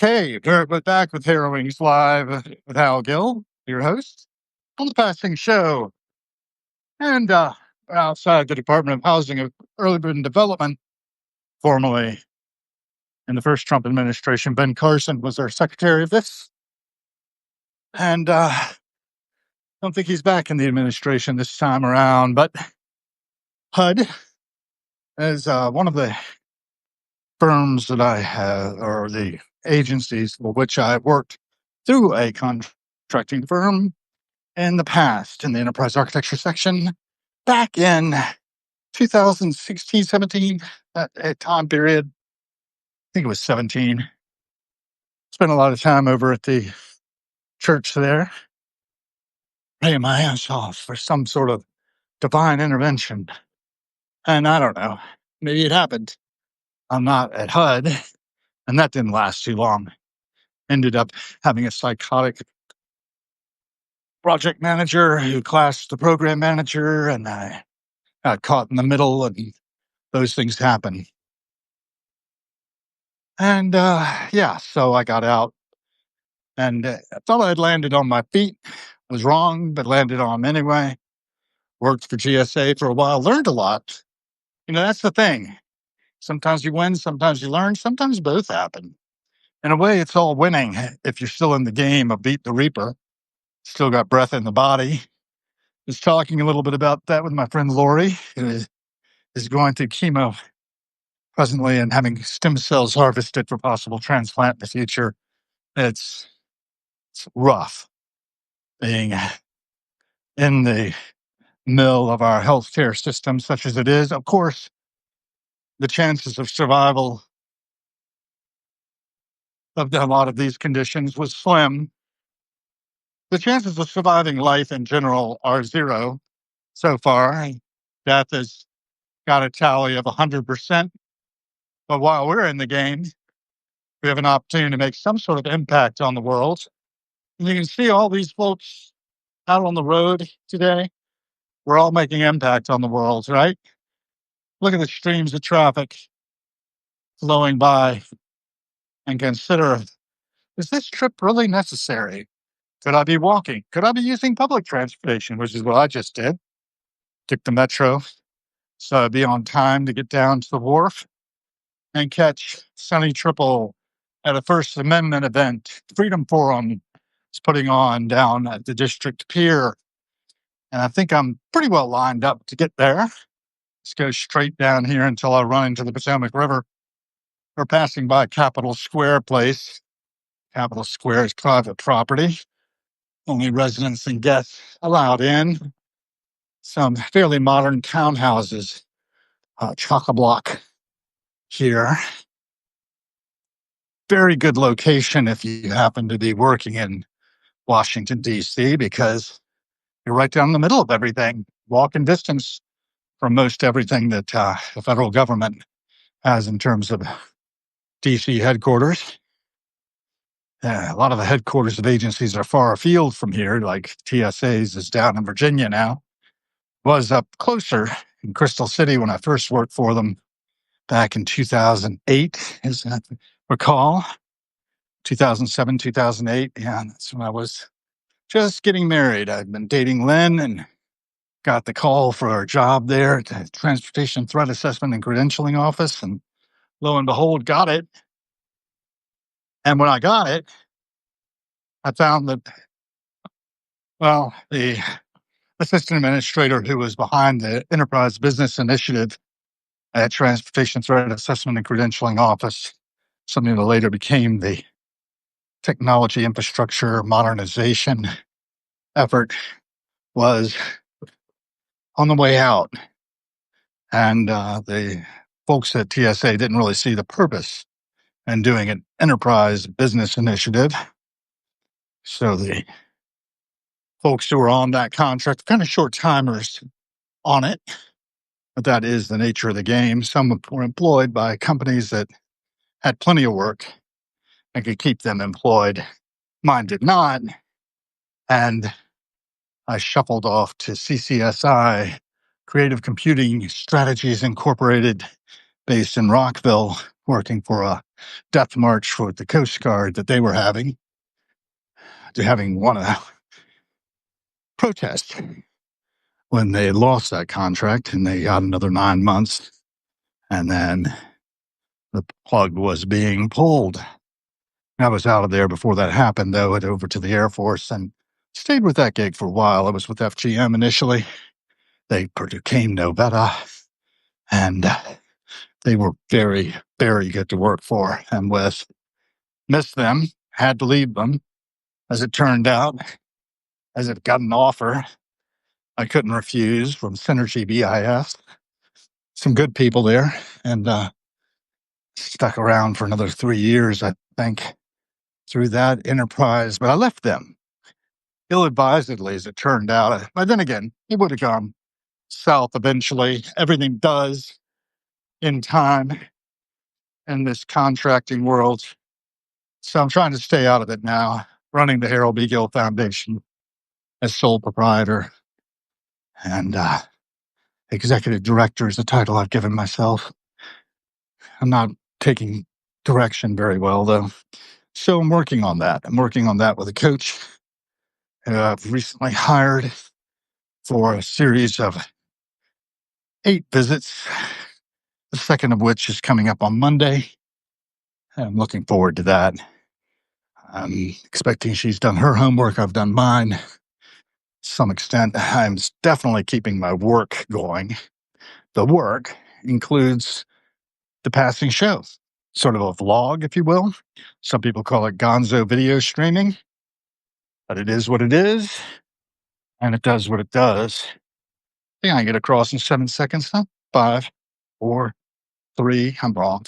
Okay, we're back with Harrowings Live with Hal Gill, your host on the Passing Show. And outside the Department of Housing and Urban Development, formerly in the first Trump administration, Ben Carson was our secretary of this. And I don't think he's back in the administration this time around, but HUD is one of the firms that I have, or the agencies for which I worked through a contracting firm in the past in the enterprise architecture section back in 2016, 17, that time period. I think it was 17. Spent a lot of time over at the church there, praying my ass off for some sort of divine intervention. And I don't know, maybe it happened. I'm not at HUD, and that didn't last too long. Ended up having a psychotic project manager who clashed the program manager, and I got caught in the middle, and those things happen. And so I got out, and I thought I'd landed on my feet. Was wrong, but landed on them anyway. Worked for GSA for a while, learned a lot. That's the thing. Sometimes you win, sometimes you learn, sometimes both happen. In a way, it's all winning if you're still in the game of Beat the Reaper, still got breath in the body. Was talking a little bit about that with my friend Lori, who is going through chemo presently and having stem cells harvested for possible transplant in the future. It's rough being in the mill of our healthcare system, such as it is. Of course, the chances of survival of a lot of these conditions was slim. The chances of surviving life in general are zero so far. Death has got a tally of 100%. But while we're in the game, we have an opportunity to make some sort of impact on the world. And you can see all these folks out on the road today. We're all making impact on the world, right? Look at the streams of traffic flowing by and consider, is this trip really necessary? Could I be walking? Could I be using public transportation, which is what I just did? Took the metro, so I'd be on time to get down to the wharf and catch Sonny Triple at a First Amendment event Freedom Forum is putting on down at the District Pier. And I think I'm pretty well lined up to get there. Let's go straight down here until I run into the Potomac River. We're passing by Capitol Square Place. Capitol Square is private property. Only residents and guests allowed in. Some fairly modern townhouses, chock-a-block here. Very good location if you happen to be working in Washington, D.C., because you're right down the middle of everything, walking distance from most everything that the federal government has in terms of D.C. headquarters. A lot of the headquarters of agencies are far afield from here, like TSA's is down in Virginia now. Was up closer in Crystal City when I first worked for them back in 2008, as I recall. 2007, 2008. Yeah, that's when I was just getting married. I'd been dating Lynn and got the call for a job there at the Transportation Threat Assessment and Credentialing Office. And lo and behold, got it. And when I got it, I found that, well, the assistant administrator who was behind the Enterprise Business Initiative at Transportation Threat Assessment and Credentialing Office, something that later became the Technology Infrastructure Modernization effort, was on the way out. And the folks at TSA didn't really see the purpose in doing an enterprise business initiative. So the folks who were on that contract, kind of short timers on it, but that is the nature of the game. Some were employed by companies that had plenty of work and could keep them employed. Mine did not. And I shuffled off to CCSI, Creative Computing Strategies Incorporated, based in Rockville, working for a death march for the Coast Guard that they were having. To having won a protest when they lost that contract and they got another 9 months. And then the plug was being pulled. I was out of there before that happened, though, went over to the Air Force and stayed with that gig for a while. I was with FGM initially. They became no better. And they were very, very good to work for and with. Missed them, had to leave them. As it turned out, as it got an offer I couldn't refuse from Synergy BIS. Some good people there, and stuck around for another 3 years, I think, through that enterprise. But I left them ill-advisedly, as it turned out. But then again, it would have gone south eventually. Everything does in time in this contracting world. So I'm trying to stay out of it now, running the Harold B. Gill Foundation as sole proprietor. And executive director is the title I've given myself. I'm not taking direction very well, though. So I'm working on that. I'm working on that with a coach who I've recently hired for a series of 8 visits, the second of which is coming up on Monday. I'm looking forward to that. I'm expecting she's done her homework. I've done mine. To some extent, I'm definitely keeping my work going. The work includes the passing show, sort of a vlog, if you will. Some people call it gonzo video streaming, but it is what it is, and it does what it does. I think I can get across in 7 seconds, huh? 5, 4, 3, I'm wrong.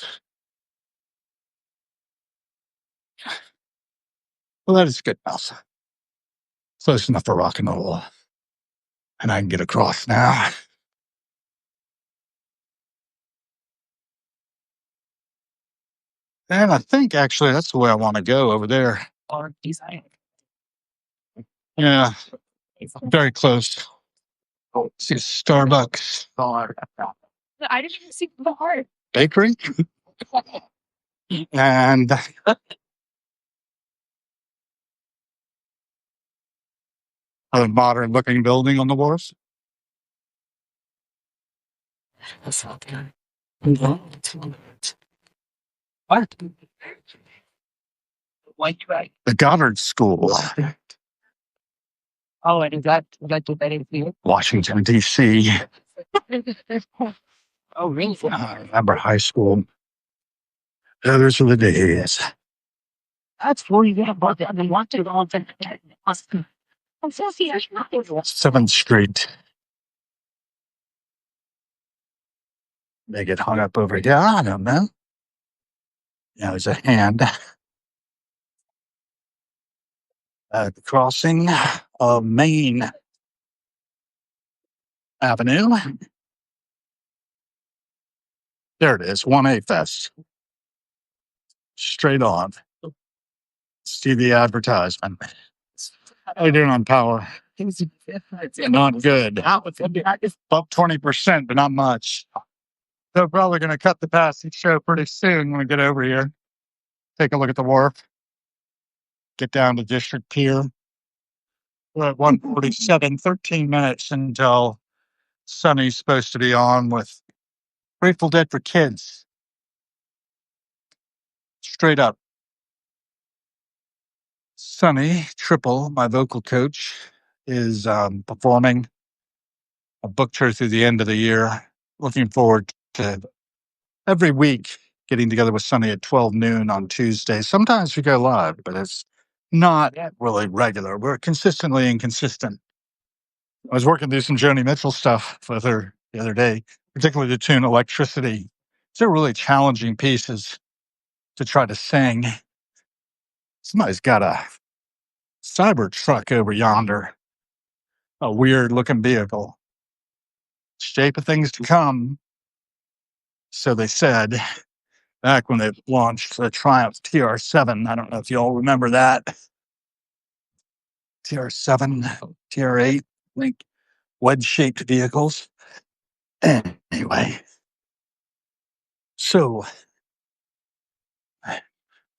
Well, that is good enough. Close enough for rock and roll. And I can get across now. And I think actually that's the way I want to go over there. Yeah, very close. See Starbucks. I didn't even see the heart. Bakery. And a modern looking building on the wharf. That's not good. What? The Goddard School. Oh, and is that here? Washington, D.C. Oh, really? I remember high school. Those were the days. That's 7th Street. They get hung up over here. I don't know. Yeah, there's a hand. The crossing of Main Avenue. There it is, 1A Fest. Straight on. See the advertisement. How you doing on power? Not good. Up 20%, but not much. They're probably going to cut the passing show pretty soon when we get over here. Take a look at the wharf. Get down to District Pier. We're at 1:47, 13 minutes until Sunny's supposed to be on with Grateful Dead for Kids. Straight up. Sunny Triple, my vocal coach, is performing. I booked her through the end of the year. Looking forward to every week getting together with Sunny at 12 noon on Tuesday. Sometimes we go live, but it's not really regular. We're consistently inconsistent. I was working through some Joni Mitchell stuff with her the other day, particularly the tune Electricity. They're really challenging pieces to try to sing. Somebody's got a cyber truck over yonder, a weird looking vehicle. Shape of things to come, so they said back when they launched the Triumph TR7. I don't know if you all remember that. TR7, TR8, I think wedge-shaped vehicles. Anyway, So,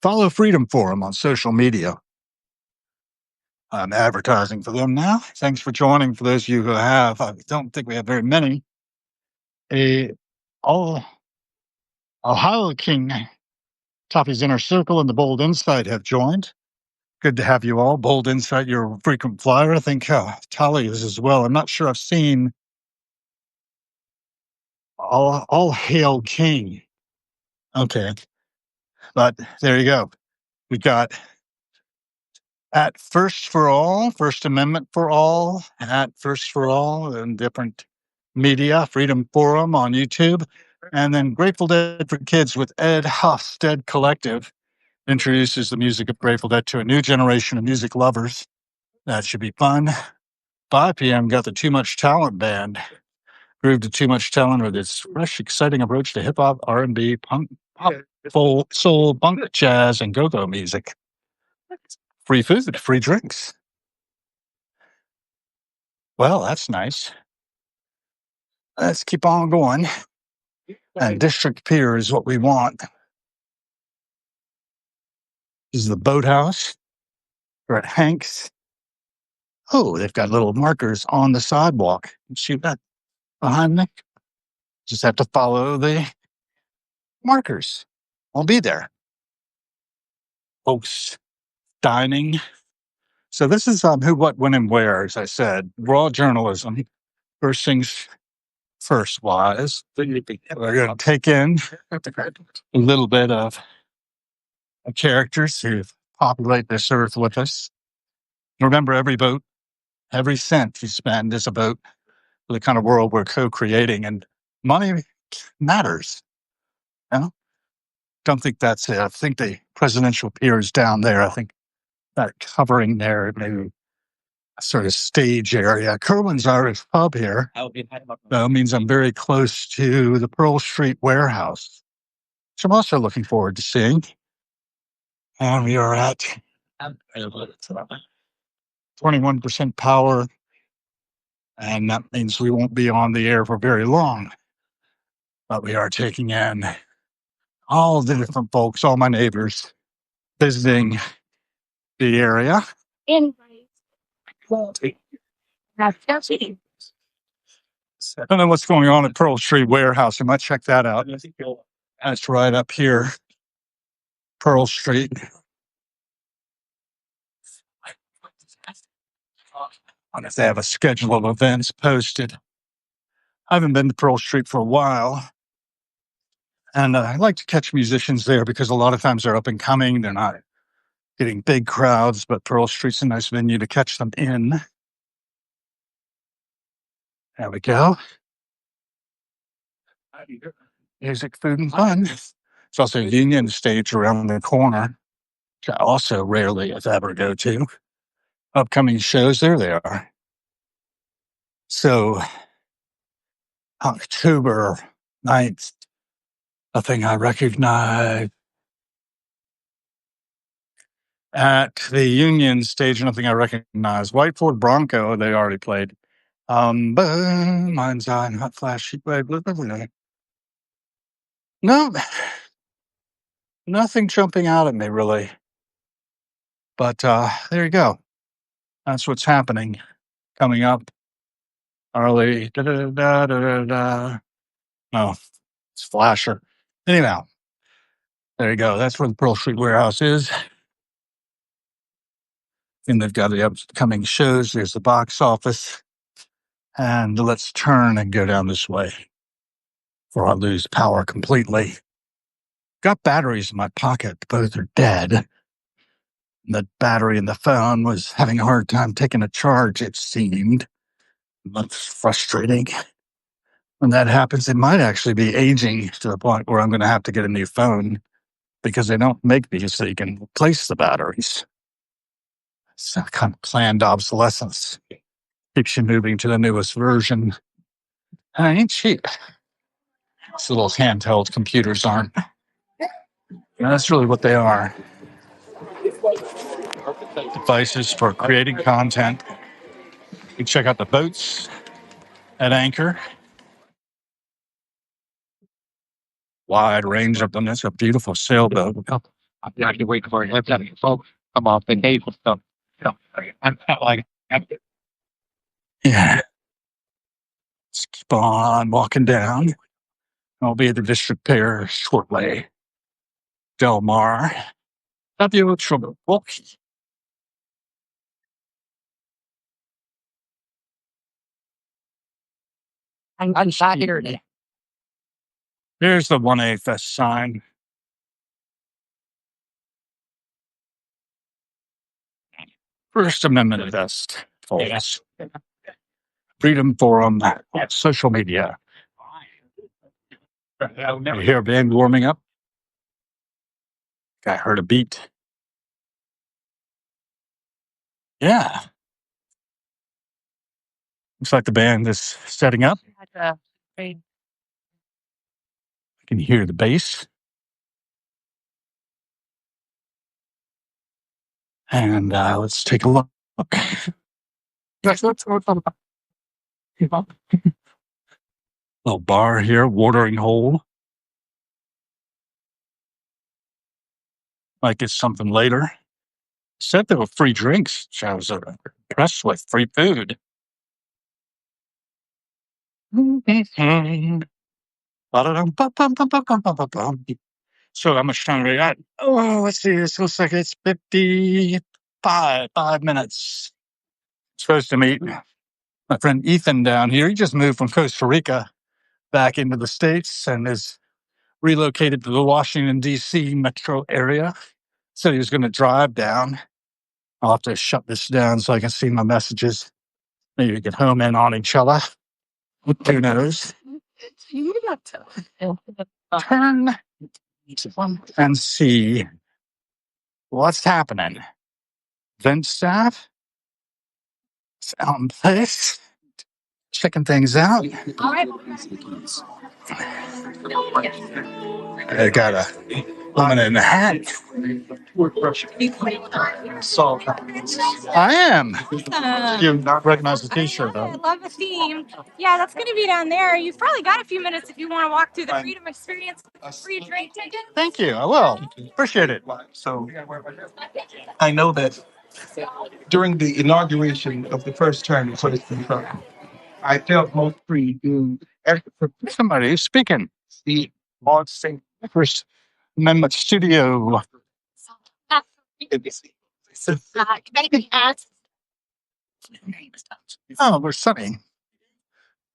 follow Freedom Forum on social media. I'm advertising for them now. Thanks for joining. For those of you who have, I don't think we have very many. A all Ohio King, Toffee's Inner Circle, and the Bold Insight have joined. Good to have you all. Bold Insight, you're a frequent flyer. I think Tali is as well. I'm not sure I've seen all Hail King. Okay, but there you go. We got at First for All, First Amendment for All, at First for All, and different media, Freedom Forum on YouTube, and then Grateful Dead for Kids with Ed Hofstede Collective introduces the music of Grateful Dead to a new generation of music lovers. That should be fun. 5 p.m. got the Too Much Talent Band. Groove to Too Much Talent with its fresh, exciting approach to hip hop, R&B, punk, pop, soul, punk, jazz, and go-go music. Free food, free drinks. Well, that's nice. Let's keep on going. And district pier is what we want. This is the boathouse. We're at Hank's. Oh, they've got little markers on the sidewalk. See that behind me? Just have to follow the markers. I'll be there. Folks dining. So this is who, what, when, and where, as I said. Raw journalism. First things first, wise. We're going to take in a little bit of characters who populate this earth with us. Remember, every vote, every cent you spend is a vote for the kind of world we're co-creating, and money matters. You know? Don't think that's it. I think the presidential pier is down there. I think that covering there, maybe a sort of stage area. Kerwin's Irish Pub here means I'm very close to the Pearl Street warehouse, which I'm also looking forward to seeing. And we are at 21% power, and that means we won't be on the air for very long. But we are taking in all the different folks, all my neighbors, visiting the area. I don't know what's going on at Pearl Street Warehouse. I might check that out. That's right up here, Pearl Street. I wonder if they have a schedule of events posted. I haven't been to Pearl Street for a while. And I like to catch musicians there because a lot of times they're up and coming. They're not getting big crowds, but Pearl Street's a nice venue to catch them in. There we go. Music, food, and fun. There's also a Union stage around the corner, which I also rarely, if ever, go to. Upcoming shows, there they are. So, October 9th, a thing I recognize. At the Union stage, nothing I recognize. White Ford Bronco, they already played. Mind's Eye, Hot Flash, Sheep Wave, blah, blah, blah. No, nothing jumping out at me, really. But there you go. That's what's happening. Coming up early. No, it's Flasher. Anyhow, there you go. That's where the Pearl Street Warehouse is. And they've got the upcoming shows. There's the box office. And let's turn and go down this way before I lose power completely. Got batteries in my pocket. Both are dead. The battery in the phone was having a hard time taking a charge, it seemed. That's frustrating. When that happens, it might actually be aging to the point where I'm going to have to get a new phone because they don't make these so you can replace the batteries. It's a kind of planned obsolescence. Keeps you moving to the newest version. And it ain't cheap. These little handheld computers aren't. That's really what they are. Devices for creating content. You can check out the boats at Anchor. wide range of them. It's a beautiful sailboat. I have to wait for it. Folks come off the table. So, I'm not like, yeah. Let's keep on walking down. I'll be at the district pier shortly. Del Mar. W. Milwaukee. I'm tired. There's the 1A Fest sign. First Amendment vest, folks. Freedom Forum, social media. You hear a band warming up? I heard a beat. Yeah. Looks like the band is setting up. I can hear the bass. And let's take a look. Little bar here, watering hole. Might get something later. Said there were free drinks, which I was impressed with. Free food. So how much time we got? Oh, let's see. This looks like it's 5 minutes. Supposed to meet my friend Ethan down here. He just moved from Costa Rica back into the States and is relocated to the Washington, D.C. metro area. So he was going to drive down. I'll have to shut this down so I can see my messages. Maybe get home in on each other. Who knows? Turn and see what's happening. Vent staff, sound place, checking things out. I got a woman in a hat. I am. You not recognize the T-shirt, though. I love the theme. Yeah, that's going to be down there. You've probably got a few minutes if you want to walk through the Freedom Experience free drink ticket. Thank you. I will. Appreciate it. So I know that during the inauguration of the first term of President Trump, I felt most free doing Somebody speaking. The First Amendment Studio. Oh, we're Sunny.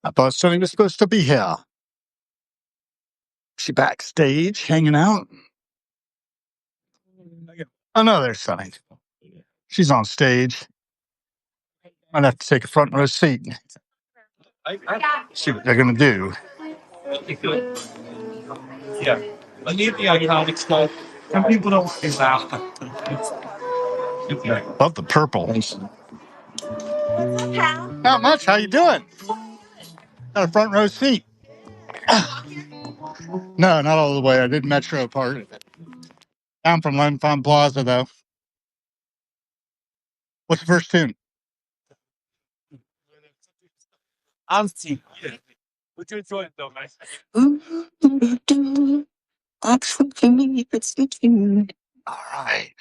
I thought Sunny was supposed to be here. She backstage hanging out. Oh no, there's Sunny. She's on stage. I'd have to take a front row seat. See what they're gonna do. Yeah. I need the iconic stuff. Some people don't say loud. Love the purple. Not much. How you doing? Got a front row seat. No, not all the way. I did Metro part of it. I'm from Lone Pine Plaza, though. What's the first tune? I'm Steve. What you enjoying though, man? All right.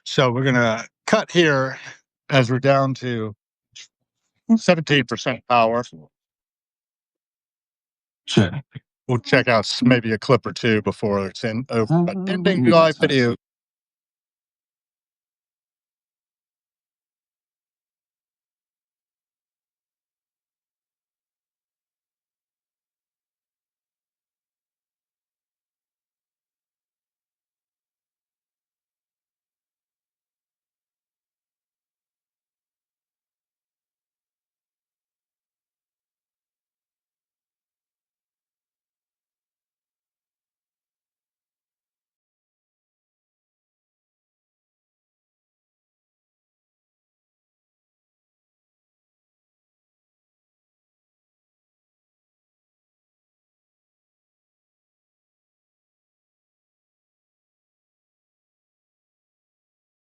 So we're gonna cut here as we're down to 17% power. Sure. We'll check out maybe a clip or two before it's in over. But ending live video.